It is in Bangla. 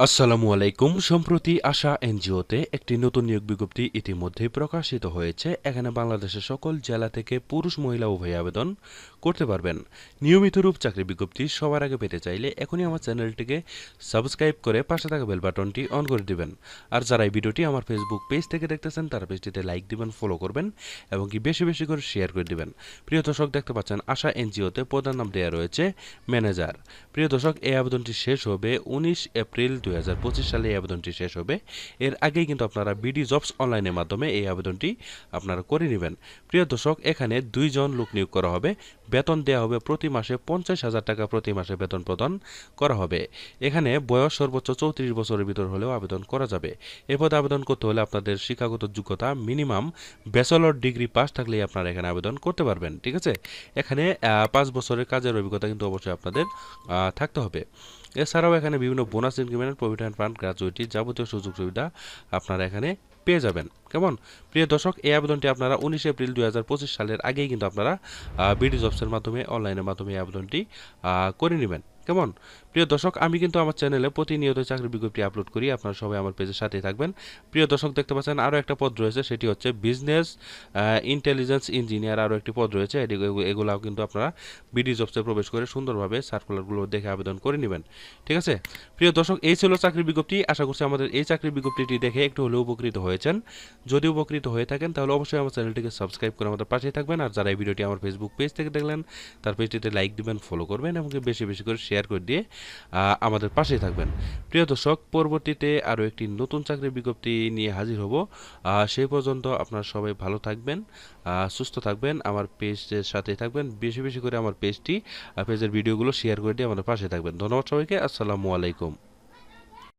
আসসালামু আলাইকুম। সম্প্রতি আশা এনজিওতে একটি নতুন নিয়োগ বিজ্ঞপ্তি ইতিমধ্যেই প্রকাশিত হয়েছে। এখানে বাংলাদেশের সকল জেলা থেকে পুরুষ মহিলা উভয় আবেদন করতে পারবেন। নিয়মিত রূপ চাকরি বিজ্ঞপ্তি সবার আগে পেতে চাইলে এখনই আমার চ্যানেলটিকে সাবস্ক্রাইব করে পাশে থাকা বেল বাটনটি অন করে দিবেন। আর যারা এই ভিডিওটি আমার ফেসবুক পেজ থেকে দেখতেছেন তারা পেজটিতে লাইক দিবেন, ফলো করবেন এবং কি বেশি বেশি করে শেয়ার করে দিবেন। প্রিয় দর্শক, দেখতে পাচ্ছেন আশা এনজিওতে পদের নাম দেওয়া রয়েছে ম্যানেজার। প্রিয় দর্শক, এই আবেদনটি শেষ হবে 19 এপ্রিল 2025 সালে। এই আবেদনটি শেষ হবে। এর আগেই কিন্তু আপনারা বিডি জবস অনলাইনের মাধ্যমে এই আবেদনটি আপনারা করে নেবেন। প্রিয় দর্শক, এখানে 2 জন লোক নিয়োগ করা হবে। বেতন দেওয়া হবে প্রতি মাসে 50,000 টাকা প্রতি মাসে বেতন প্রদান করা হবে। এখানে বয়স সর্বোচ্চ 34 বছরের ভিতর হলেও আবেদন করা যাবে। এ পদে আবেদন করতে হলে আপনাদের শিক্ষাগত যোগ্যতা মিনিমাম ব্যাচেলর ডিগ্রি পাস থাকলেই আপনারা এখানে আবেদন করতে পারবেন। ঠিক আছে, এখানে 5 বছরের কাজের অভিজ্ঞতা কিন্তু অবশ্যই আপনাদের থাকতে হবে। এছাড়াও এখানে বিভিন্ন bonus, increment, provident fund, gratuity, যাবতীয় সুযোগ সুবিধা আপনারা এখানে পেয়ে যাবেন। কেমন? প্রিয় দর্শক, এই আবেদনটি আপনারা 19 এপ্রিল 2025 সালের আগেই কিন্তু আপনারা বিডি জবসের মাধ্যমে অনলাইনের মাধ্যমে এই আবেদনটি করে নেবেন। কেমন? প্রিয় দর্শক, আমি কিন্তু আমার চ্যানেলে প্রতিনিয়ত চাকরির বিজ্ঞপ্তি আপলোড করি। আপনারা সবাই আমার পেজের সাথেই থাকবেন। প্রিয় দর্শক, দেখতে পাচ্ছেন আরও একটা পদ রয়েছে, সেটি হচ্ছে বিজনেস ইন্টেলিজেন্স ইঞ্জিনিয়ার। আরও একটি পদ রয়েছে, এগুলাও কিন্তু আপনারা বিডি জবসে প্রবেশ করে সুন্দরভাবে সার্কুলারগুলো দেখে আবেদন করে নেবেন। ঠিক আছে, প্রিয় দর্শক, এই ছিল চাকরির বিজ্ঞপ্তি। আশা করছি আমাদের এই চাকরির বিজ্ঞপ্তিটি দেখে একটু হলেও উপকৃত হয়েছেন। যদি উপকৃত হয়ে থাকেন তাহলে অবশ্যই আমার চ্যানেলটিকে সাবস্ক্রাইব করে আমাদের পাশেই থাকবেন। আর যারা এই ভিডিওটি আমার ফেসবুক পেজ থেকে দেখলেন তার পেজটিতে লাইক দিবেন, ফলো করবেন এবং বেশি বেশি করে শেয়ার করে দিয়ে আমাদের পাশেই থাকবেন। প্রিয় দর্শক, পরবর্তীতে আরও একটি নতুন চাকরির বিজ্ঞপ্তি নিয়ে হাজির হব। সেই পর্যন্ত আপনারা সবাই ভালো থাকবেন, সুস্থ থাকবেন, আমার পেজের সাথেই থাকবেন। বেশি বেশি করে আমার পেজের ভিডিওগুলো শেয়ার করে দিয়ে আমাদের পাশে থাকবেন। ধন্যবাদ সবাইকে। আসসালামু আলাইকুম।